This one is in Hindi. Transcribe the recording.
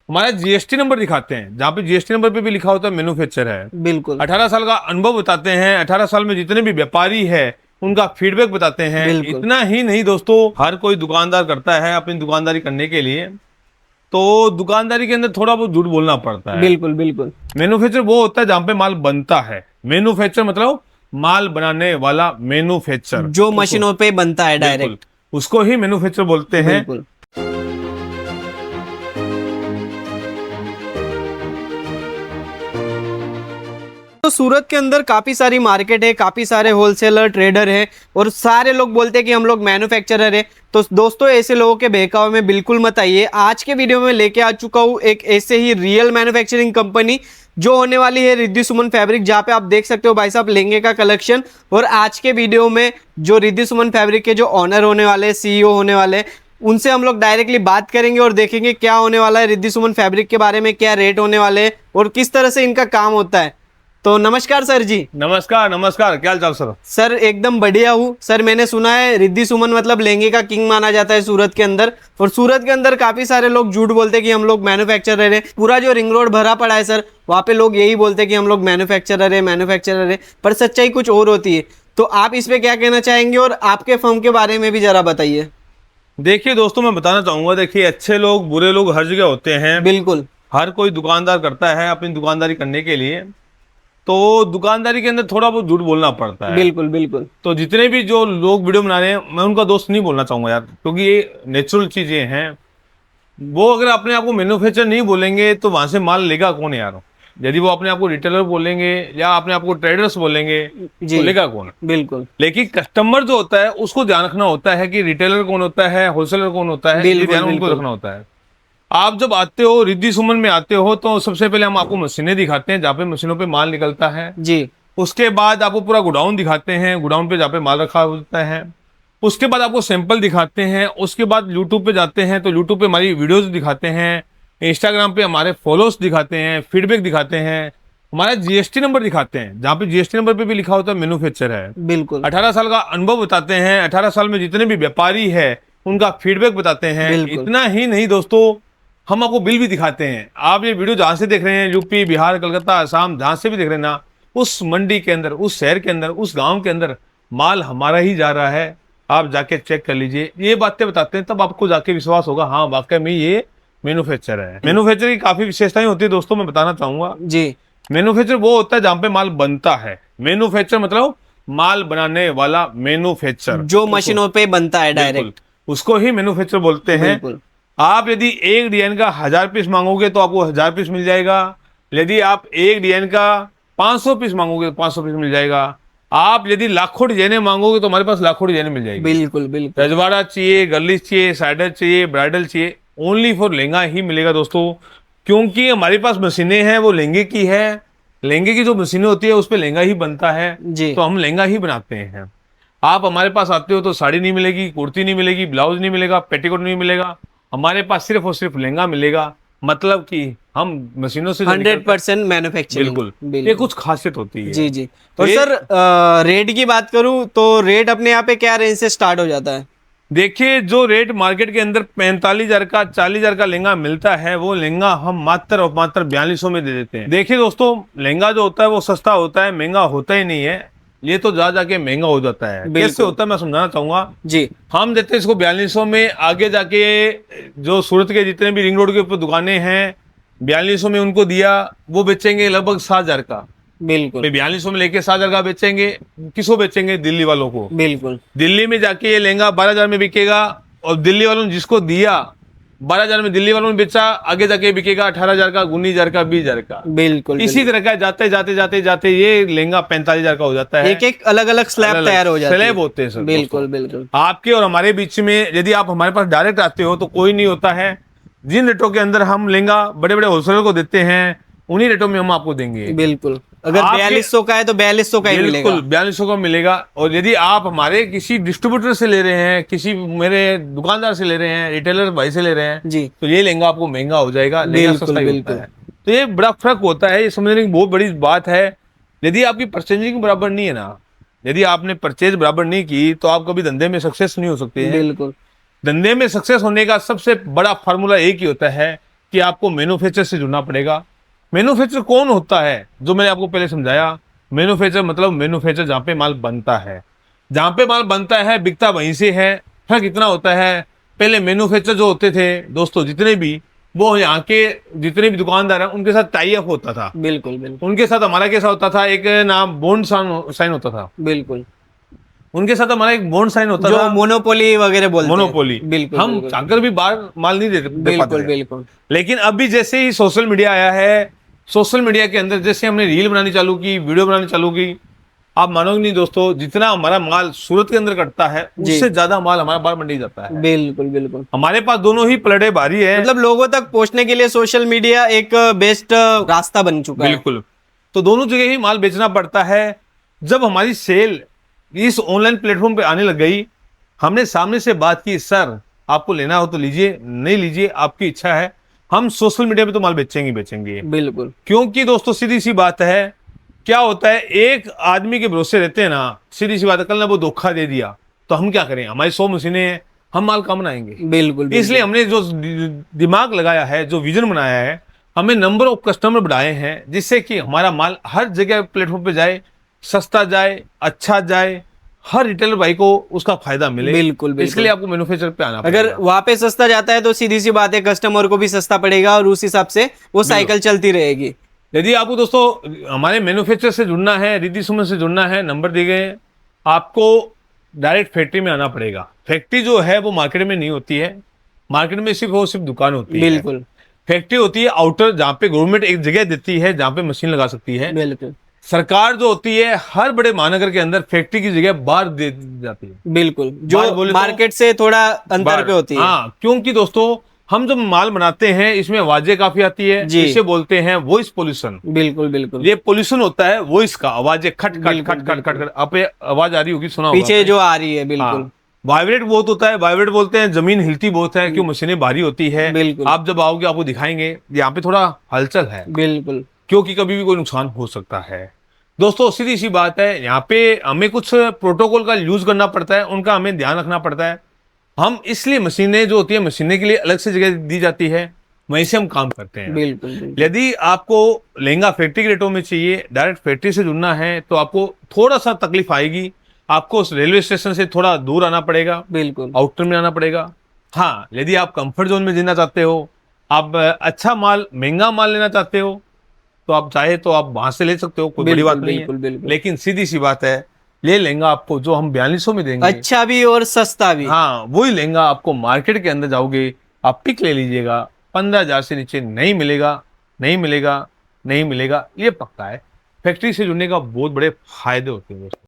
हमारा जीएसटी नंबर दिखाते हैं, जहाँ पे जीएसटी नंबर पे भी लिखा होता है मैन्युफैक्चर है। बिल्कुल 18 साल का अनुभव बताते हैं, 18 साल में जितने भी व्यापारी है उनका फीडबैक बताते हैं। बिल्कुल इतना ही नहीं दोस्तों, हर कोई दुकानदार करता है अपनी दुकानदारी करने के लिए, तो दुकानदारी के अंदर थोड़ा बहुत झूठ बोलना पड़ता है। बिल्कुल बिल्कुल मैन्युफैक्चर वो होता है जहाँ पे माल बनता है। मैन्युफैक्चर मतलब माल बनाने वाला, मैन्युफैक्चर जो मशीनों पे बनता है डायरेक्ट, उसको ही मैन्युफैक्चर बोलते हैं। बिल्कुल। तो सूरत के अंदर काफी सारी मार्केट है, काफी सारे होलसेलर ट्रेडर है और सारे लोग बोलते हैं कि हम लोग मैन्युफैक्चरर है। तो दोस्तों ऐसे लोगों के बहकावे में बिल्कुल मत आइए। आज के वीडियो में लेके आ चुका हूँ एक ऐसे ही रियल मैन्युफैक्चरिंग कंपनी जो होने वाली है रिद्धि सुमन फैब्रिक, जहाँ पे आप देख सकते हो भाई साहब लहंगे का कलेक्शन। और आज के वीडियो में जो रिद्धि सुमन फैब्रिक के जो ऑनर होने वाले, सीईओ होने वाले, उनसे हम लोग डायरेक्टली बात करेंगे और देखेंगे क्या होने वाला है रिद्धि सुमन फैब्रिक के बारे में, क्या रेट होने वाले हैं और किस तरह से इनका काम होता है। तो नमस्कार सर जी। नमस्कार नमस्कार, क्या हाल चाल सर? सर एकदम बढ़िया हूँ सर। मैंने सुना है रिद्धि सुमन मतलब लहंगे का किंग माना जाता है सूरत के अंदर, और सूरत के अंदर काफी सारे लोग झूठ बोलते हैं कि हम लोग मैन्युफैक्चरर है। पूरा जो रिंग रोड भरा पड़ा है सर, वहाँ पे लोग यही बोलते हैं कि हम लोग मैन्युफैक्चरर है, पर सच्चाई कुछ और होती है। तो आप इस पे क्या कहना चाहेंगे और आपके फर्म के बारे में भी जरा बताइए। देखिए दोस्तों, मैं बताना चाहूंगा, देखिए अच्छे लोग बुरे लोग हर जगह होते हैं। बिल्कुल हर कोई दुकानदार करता है अपनी दुकानदारी करने के लिए, तो दुकानदारी के अंदर थोड़ा बहुत झूठ बोलना पड़ता है। बिल्कुल बिल्कुल तो जितने भी जो लोग वीडियो बना रहे हैं, मैं उनका दोस्त नहीं बोलना चाहूंगा यार, क्योंकि ये नेचुरल चीजें हैं। वो अगर अपने आप को मैन्युफैक्चर नहीं बोलेंगे तो वहां से माल लेगा कौन यार? यदि वो अपने आप को रिटेलर बोलेंगे या अपने आप को ट्रेडर्स बोलेंगे जी, तो लेगा कौन? बिल्कुल लेकिन कस्टमर जो होता है उसको ध्यान रखना होता है कि रिटेलर कौन होता है, होलसेलर कौन होता है, ये बिल्कुल ध्यान उनको बिल्कुल रखना होता है। आप जब आते हो रिद्धि सुमन में आते हो तो सबसे पहले हम आपको मशीनें दिखाते हैं जहाँ पे मशीनों पे माल निकलता है। जी, उसके बाद आपको पूरा गोडाउन दिखाते हैं, गोडाउन पे जहाँ पे माल रखा होता है। उसके बाद आपको सैंपल दिखाते हैं। उसके बाद यूट्यूब पे जाते हैं तो यूट्यूब पे हमारी वीडियोस दिखाते हैं, इंस्टाग्राम पे हमारे फॉलोअर्स दिखाते हैं, फीडबैक दिखाते हैं, हमारा जीएसटी नंबर दिखाते हैं, जहाँ पे जीएसटी नंबर पे भी लिखा होता है मैन्युफैक्चर है। बिल्कुल 18 साल का अनुभव बताते हैं, 18 साल में जितने भी व्यापारी है उनका फीडबैक बताते हैं। बिल्कुल इतना ही नहीं दोस्तों, हम आपको बिल भी दिखाते हैं। आप ये वीडियो जहां से देख रहे हैं, यूपी, बिहार, कलकत्ता, असम, जहां से भी देख रहे हैं ना, उस मंडी के अंदर, उस शहर के अंदर, उस गांव के अंदर माल हमारा ही जा रहा है। आप जाके चेक कर लीजिए। ये बातें बताते हैं तब आपको जाके विश्वास होगा, हाँ वाकई में ये मैन्युफैक्चर है। मैन्युफैक्चर की काफी विशेषताएं होती है दोस्तों, मैं बताना चाहूंगा। जी, मैन्युफैक्चर वो होता है जहां पे माल बनता है। मैन्युफैक्चर मतलब माल बनाने वाला, मैन्युफैक्चर जो मशीनों पे बनता है डायरेक्ट, उसको ही मैन्युफैक्चर बोलते हैं। बिल्कुल आप यदि एक डिजाइन का 1000 पीस मांगोगे तो आपको 1000 पीस मिल जाएगा। यदि आप एक डिजाइन का 500 पीस मांगोगे तो 500 पीस मिल जाएगा। आप यदि लाखों डिजाइने मांगोगे तो हमारे पास लाखों डिजाइने मिल जाएगी। बिल्कुल बिल्कुल रजवाड़ा चाहिए, गर्लिश चाहिए, साइडर चाहिए, ब्राइडल चाहिए, ओनली फॉर लहंगा ही मिलेगा दोस्तों। क्योंकि हमारे पास मशीनें हैं वो लहंगे की है। लहंगे की जो मशीनें होती है उस पर लहंगा ही बनता है, जी, तो हम लहंगा ही बनाते हैं। आप हमारे पास आते हो तो साड़ी नहीं मिलेगी, कुर्ती नहीं मिलेगी, ब्लाउज नहीं मिलेगा, पेटीकोट नहीं मिलेगा। हमारे पास सिर्फ और सिर्फ लहंगा मिलेगा। मतलब कि हम मशीनों से 100% मैन्युफैक्चरिंग, बिल्कुल, ये कुछ खासियत होती है। जी जी। तो और सर रेट की बात करूं तो रेट अपने यहाँ पे क्या रेंज से स्टार्ट हो जाता है? देखिए, जो रेट मार्केट के अंदर 45,000 का, 40,000 का लहंगा मिलता है, वो लहंगा हम मात्र और मात्र 4200 में दे देते हैं। देखिए दोस्तों, लहंगा जो होता है वो सस्ता होता है, महंगा होता ही नहीं है। ये तो जा जाके महंगा हो जाता है। कैसे होता है मैं समझाना चाहूंगा जी, हम देते हैं इसको 4200 में। आगे जाके जो सूरत के जितने भी रिंग रोड के ऊपर दुकानें हैं, 4200 में उनको दिया, वो बेचेंगे लगभग 7,000 का। बिल्कुल 4200 में लेके 7,000 का बेचेंगे। किसको बेचेंगे? दिल्ली वालों को। बिल्कुल दिल्ली में जाके ये लहंगा 12,000 में बिकेगा, और दिल्ली वालों ने जिसको दिया 12,000 में, दिल्ली वालों ने बेचा, आगे जाके बिकेगा 18,000 का, 19,000 का, 20,000 का। बिल्कुल इसी तरह का जाते जाते जाते जाते ये लहंगा 45,000 का हो जाता है। एक एक अलग अलग स्लैब तैयार हो जाती है। स्लैब होते हैं सर। बिल्कुल बिल्कुल आपके और हमारे बीच में यदि आप हमारे पास डायरेक्ट आते हो तो कोई नहीं होता है। जिन रेटों के अंदर हम लहंगा बड़े बड़े होलसेलर को देते हैं, उन्हीं रेटों में हम आपको देंगे। बिल्कुल। अगर 4200 का है तो 4200 का ही मिलेगा। बिल्कुल 4200 का मिलेगा। और यदि आप हमारे किसी डिस्ट्रीब्यूटर से ले रहे हैं, किसी मेरे दुकानदार से ले रहे हैं, रिटेलर भाई से ले रहे हैं, जी, तो ये लहंगा आपको महंगा हो जाएगा, लहंगा सस्ता ही होता है। तो ये बड़ा फर्क होता है, ये समझने की बहुत बड़ी बात है। यदि आपकी परचेजिंग बराबर नहीं है ना, यदि आपने परचेज बराबर नहीं की तो आप कभी धंधे में सक्सेस नहीं हो सकते हैं। बिल्कुल धंधे में सक्सेस होने का सबसे बड़ा फार्मूला एक ही होता है कि आपको मैन्युफैक्चर से जुड़ना पड़ेगा। मैन्युफैक्चर कौन होता है, जो मैंने आपको पहले समझाया। मैन्युफैक्चर मतलब मैन्युफैक्चर जहाँ पे माल बनता है, जहाँ पे माल बनता है बिकता वहीं से है। फर्क इतना होता है, पहले मैन्युफैक्चर जो होते थे दोस्तों, जितने भी, वो यहाँ के जितने भी दुकानदार हैं उनके साथ टाई अप होता था। बिल्कुल बिल्कुल उनके साथ हमारा कैसा होता था, एक नाम बॉन्ड साइन होता था। बिल्कुल, उनके साथ हमारा एक बॉन्ड साइन होता जो था, मोनोपोली वगैरह बोलते हैं। मोनोपोली। बिल्कुल हम बिल्कुल चाहकर भी बाहर माल नहीं दे पाते बिल्कुल थे। बिल्कुल लेकिन अभी जैसे ही सोशल मीडिया आया है, सोशल मीडिया के अंदर जैसे हमने रील बनानी चालू की, वीडियो बनानी चालू की, आप मानोगे नहीं दोस्तों, जितना हमारा माल सूरत के अंदर कटता है जी। उससे ज्यादा माल हमारा बाहर मंडी जाता है। बिल्कुल बिल्कुल, हमारे पास दोनों ही पलड़े भारी है। मतलब लोगों तक पहुंचने के लिए सोशल मीडिया एक बेस्ट रास्ता बन चुका है। बिल्कुल। तो दोनों जगह ही माल बेचना पड़ता है। जब हमारी सेल इस ऑनलाइन प्लेटफॉर्म पे आने लग गई, हमने सामने से बात की, सर आपको लेना हो तो लीजिए, नहीं लीजिए आपकी इच्छा है, हम सोशल मीडिया पे तो माल बेचेंगे बेचेंगे। बिल्कुल क्योंकि दोस्तों सीधी सी बात है, क्या होता है, एक आदमी के भरोसे रहते हैं ना, सीधी सी बात है, कल ना वो धोखा दे दिया तो हम क्या करें, हमारी 100 मशीनें हैं, हम माल कम बनाएंगे। बिल्कुल इसलिए हमने जो दिमाग लगाया है, जो विजन बनाया है, हमें नंबर ऑफ कस्टमर बढ़ाए हैं, जिससे कि हमारा माल हर जगह प्लेटफॉर्म पे जाए, सस्ता जाए, अच्छा जाए, हर रिटेलर भाई को उसका फायदा मिले। बिल्कुल, बिल्कुल। इसलिए आपको मैन्युफैक्चर पे आना अगर पड़ेगा। वहां पे सस्ता जाता है तो सीधी सी बात है, कस्टमर को भी सस्ता पड़ेगा और उस हिसाब से वो साइकिल चलती रहेगी। यदि आपको दोस्तों हमारे मैन्युफैक्चर से जुड़ना है, रिद्धि सुमन से जुड़ना है, नंबर दिए गए हैं, आपको डायरेक्ट फैक्ट्री में आना पड़ेगा। फैक्ट्री जो है वो मार्केट में नहीं होती है, मार्केट में सिर्फ और सिर्फ दुकान होती है। बिल्कुल फैक्ट्री होती है आउटर, जहाँ पे गवर्नमेंट एक जगह देती है जहाँ पे मशीन लगा सकती है। बिल्कुल सरकार जो होती है हर बड़े महानगर के अंदर फैक्ट्री की जगह बाहर दे दी जाती है। बिल्कुल, बाहर बोले जो तो मार्केट से थोड़ा अंतर बाहर। पे होती है। हाँ, क्योंकि दोस्तों हम जब माल बनाते हैं इसमें आवाजें काफी आती है, जी। इसे बोलते हैं वॉइस पोल्यूशन। बिल्कुल बिल्कुल, ये पोल्यूशन होता है वॉइस का, आवाजें खट खट बिल्कुल, खट खट खट खट, आप ये आवाज आ रही होगी, सुना होगा पीछे आपने। जो आ रही है। बिल्कुल हाँ, वाइब्रेट बहुत होता है, वाइब्रेट बोलते हैं, जमीन हिलती बहुत है, क्यों, मशीनें भारी होती है। बिल्कुल। आप जब आओगे आपको दिखाएंगे यहाँ पे थोड़ा हलचल है, बिल्कुल क्योंकि कभी भी कोई नुकसान हो सकता है। दोस्तों सीधी सी बात है, यहाँ पे हमें कुछ प्रोटोकॉल का यूज करना पड़ता है, उनका हमें ध्यान रखना पड़ता है। हम इसलिए मशीनें जो होती है, मशीनें के लिए अलग से जगह दी जाती है, वहीं से हम काम करते हैं। बिल्कुल बिल्कुल यदि आपको लहंगा फैक्ट्री के रेटों में चाहिए, डायरेक्ट फैक्ट्री से जुड़ना है, तो आपको थोड़ा सा तकलीफ आएगी। आपको उस रेलवे स्टेशन से थोड़ा दूर आना पड़ेगा, बिल्कुल आउटर में आना पड़ेगा। हाँ, यदि आप कंफर्ट जोन में जीना चाहते हो, आप अच्छा माल, महंगा माल लेना चाहते हो, तो आप चाहे तो आप वहां से ले सकते हो, कोई बड़ी बिल्कुल, बात नहीं बिल्कुल, है। बिल्कुल। लेकिन सीधी सी बात है, ये लहंगा आपको जो हम 4200 में देंगे, अच्छा भी और सस्ता भी। हाँ, वही लहंगा आपको मार्केट के अंदर जाओगे, आप पिक ले लीजिएगा, 15,000 से नीचे नहीं मिलेगा, नहीं मिलेगा, नहीं मिलेगा, ये पक्का है। फैक्ट्री से जुड़ने का बहुत बड़े फायदे होते हैं दोस्तों।